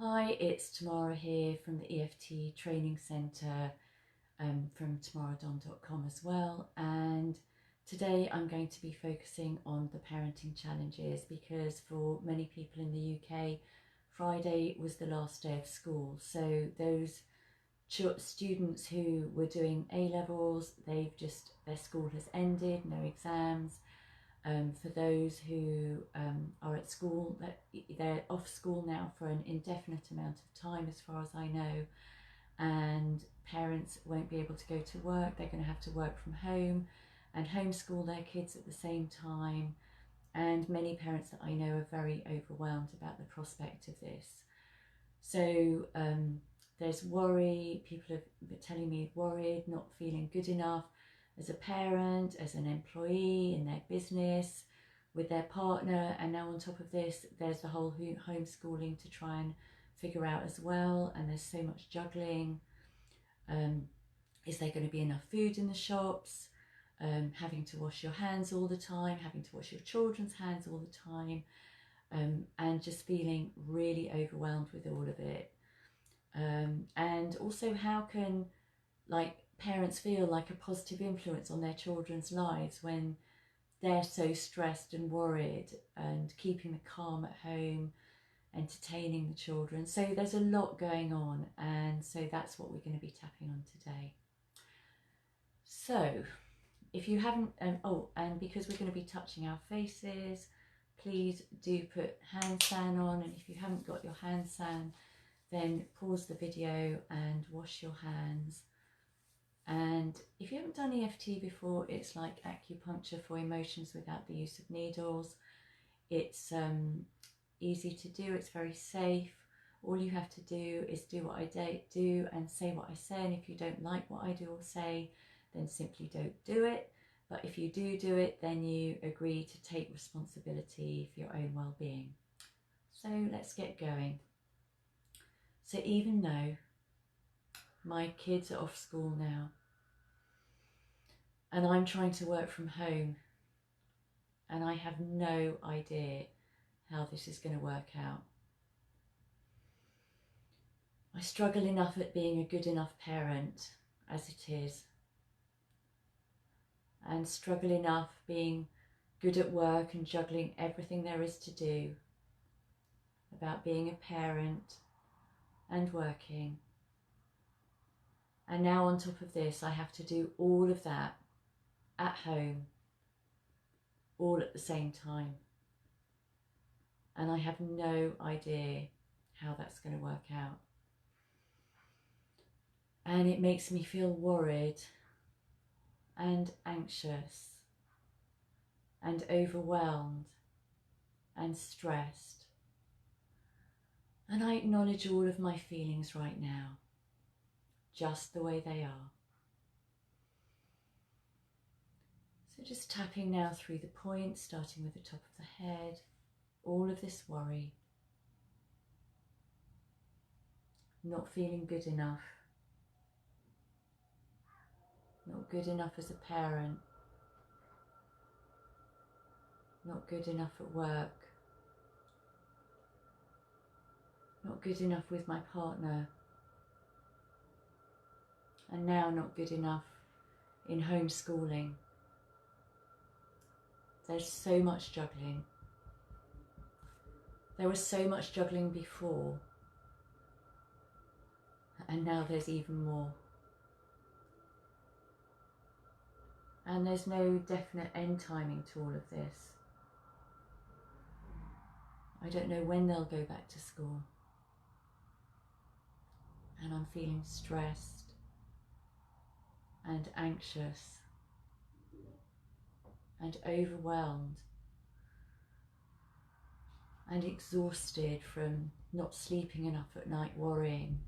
Hi, it's Tamara here from the EFT Training Centre from tamaradon.com as well, and today I'm going to be focusing on the parenting challenges because for many people in the UK, Friday was the last day of school. So those students who were doing A-levels, their school has ended, no exams. For those who are at school, they're off school now for an indefinite amount of time as far as I know, and parents won't be able to go to work. They're going to have to work from home and homeschool their kids at the same time, and many parents that I know are very overwhelmed about the prospect of this. So there's worry. People are telling me worried, not feeling good enough as a parent, as an employee in their business, with their partner, and now on top of this there's the whole homeschooling to try and figure out as well, and there's so much juggling. Is there going to be enough food in the shops? Having to wash your hands all the time, having to wash your children's hands all the time, and just feeling really overwhelmed with all of it. And also, how can parents feel like a positive influence on their children's lives when they're so stressed and worried, and keeping the calm at home, entertaining the children? So there's a lot going on, and so that's what we're going to be tapping on today. So if you haven't, and because we're going to be touching our faces, please do put hand sand on, and if you haven't got your hand sand, then pause the video and wash your hands. And if you haven't done EFT before, it's like acupuncture for emotions without the use of needles. It's easy to do, it's very safe. All you have to do is do what I do and say what I say, and if you don't like what I do or say, then simply don't do it. But if you do it, then you agree to take responsibility for your own well-being. So let's get going. So even though my kids are off school now, and I'm trying to work from home, and I have no idea how this is going to work out. I struggle enough at being a good enough parent as it is, and struggle enough being good at work and juggling everything there is to do about being a parent and working. And now on top of this, I have to do all of that at home, all at the same time. And I have no idea how that's going to work out. And it makes me feel worried and anxious and overwhelmed and stressed. And I acknowledge all of my feelings right now, just the way they are. So just tapping now through the points, starting with the top of the head, all of this worry, not feeling good enough, not good enough as a parent, not good enough at work, not good enough with my partner, and now not good enough in homeschooling. There's so much juggling. There was so much juggling before, and now there's even more. And there's no definite end timing to all of this. I don't know when they'll go back to school. And I'm feeling stressed and anxious and overwhelmed and exhausted from not sleeping enough at night, worrying.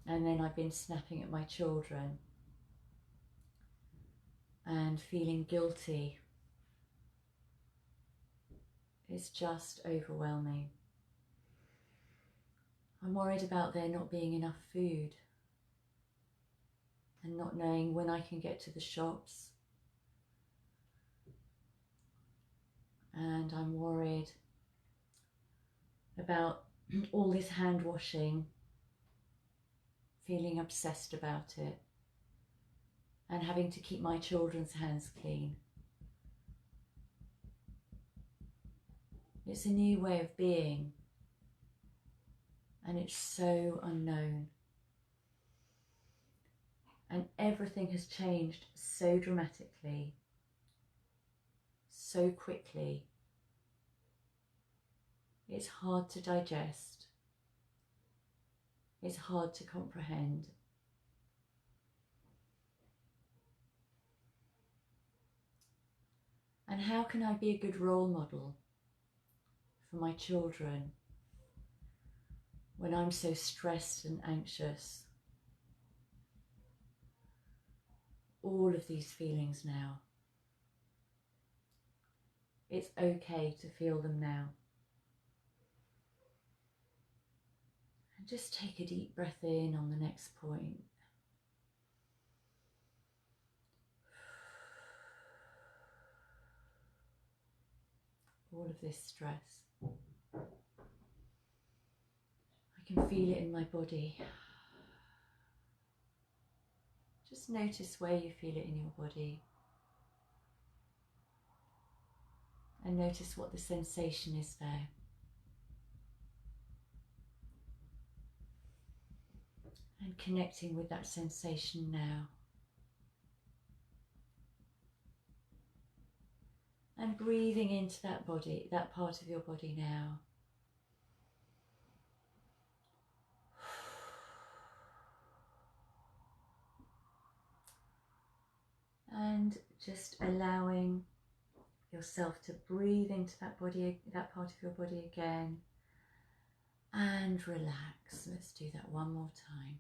And then I've been snapping at my children and feeling guilty. It's just overwhelming. I'm worried about there not being enough food and not knowing when I can get to the shops. And I'm worried about all this hand washing, feeling obsessed about it, and having to keep my children's hands clean. It's a new way of being, and it's so unknown. And everything has changed so dramatically, so quickly. It's hard to digest. It's hard to comprehend. And how can I be a good role model for my children when I'm so stressed and anxious? All of these feelings now. It's okay to feel them now. And just take a deep breath in on the next point. All of this stress. I can feel it in my body. Just notice where you feel it in your body. And notice what the sensation is there. And connecting with that sensation now. And breathing into that body, that part of your body now. And just allowing yourself to breathe into that body, that part of your body again. And relax. Let's do that one more time.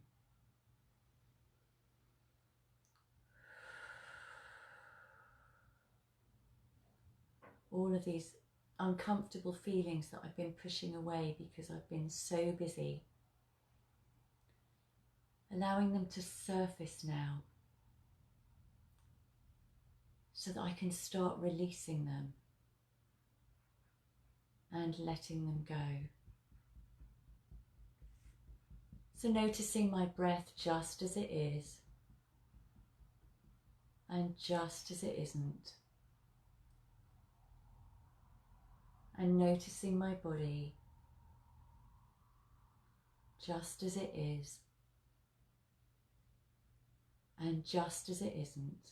All of these uncomfortable feelings that I've been pushing away because I've been so busy. Allowing them to surface now so that I can start releasing them and letting them go. So noticing my breath just as it is and just as it isn't. And noticing my body just as it is and just as it isn't.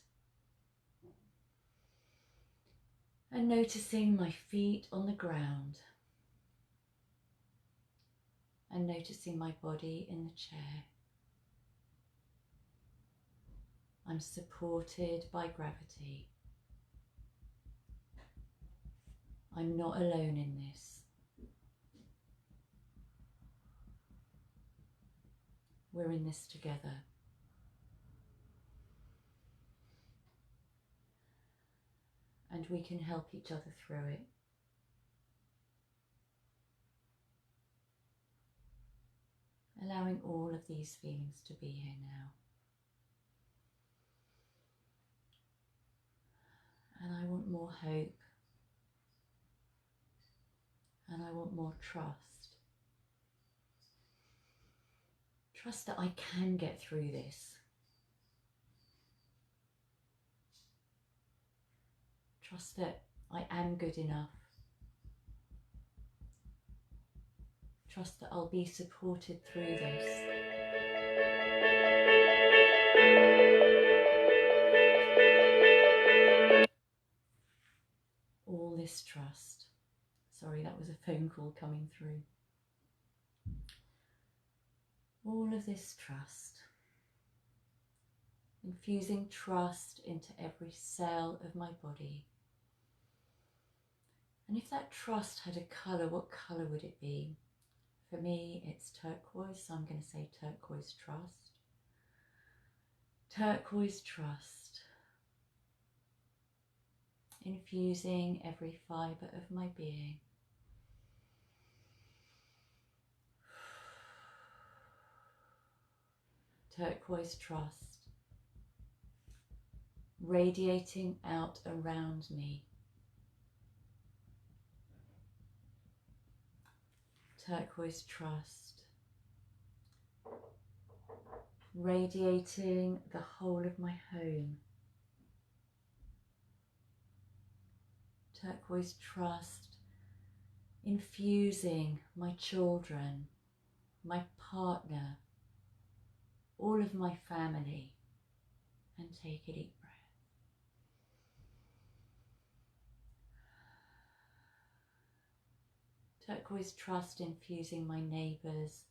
And noticing my feet on the ground. And noticing my body in the chair. I'm supported by gravity. I'm not alone in this. We're in this together. And we can help each other through it. Allowing all of these feelings to be here now. And I want more hope. And I want more trust. Trust that I can get through this. Trust that I am good enough. Trust that I'll be supported through this. All this trust. Sorry, that was a phone call coming through. All of this trust. Infusing trust into every cell of my body. And if that trust had a colour, what colour would it be? For me, it's turquoise, so I'm going to say turquoise trust. Turquoise trust. Infusing every fibre of my being. Turquoise trust. Radiating out around me. turquoise trust, radiating the whole of my home. Turquoise trust, infusing my children, my partner, all of my family, and take a deep breath. Turquoise trust, infusing my neighbours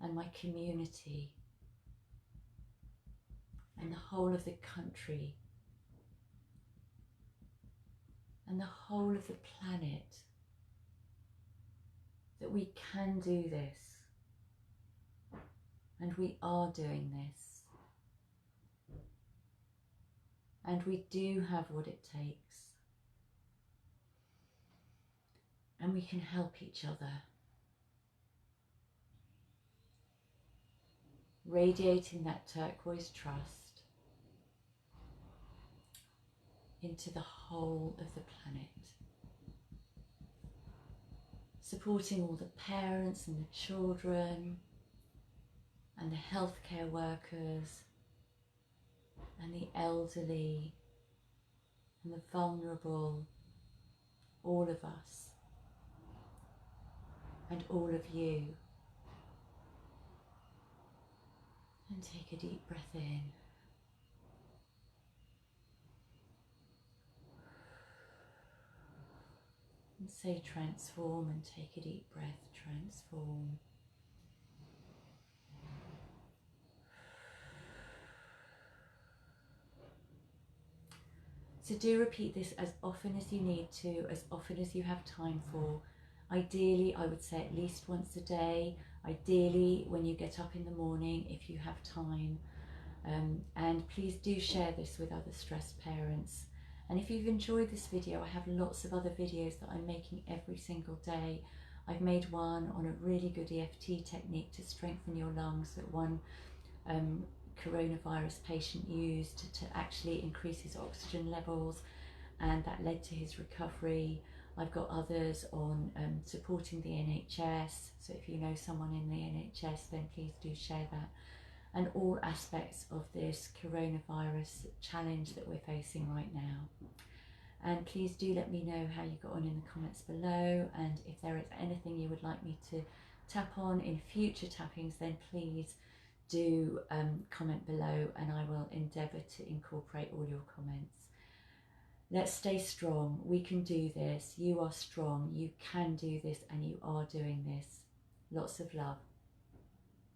and my community and the whole of the country and the whole of the planet, that we can do this, and we are doing this, and we do have what it takes, and we can help each other. Radiating that turquoise trust into the whole of the planet, supporting all the parents and the children and the healthcare workers and the elderly and the vulnerable, all of us and all of you. And take a deep breath in. And say transform, and take a deep breath, transform. So do repeat this as often as you need to, as often as you have time for. Ideally, I would say at least once a day. Ideally, when you get up in the morning, if you have time. And please do share this with other stressed parents. And if you've enjoyed this video, I have lots of other videos that I'm making every single day. I've made one on a really good EFT technique to strengthen your lungs that one coronavirus patient used to actually increase his oxygen levels, and that led to his recovery. I've got others on supporting the NHS, so if you know someone in the NHS, then please do share that, and all aspects of this coronavirus challenge that we're facing right now. And please do let me know how you got on in the comments below, and if there is anything you would like me to tap on in future tappings, then please do comment below, and I will endeavour to incorporate all your comments. Let's stay strong. We can do this. You are strong. You can do this, and you are doing this. Lots of love.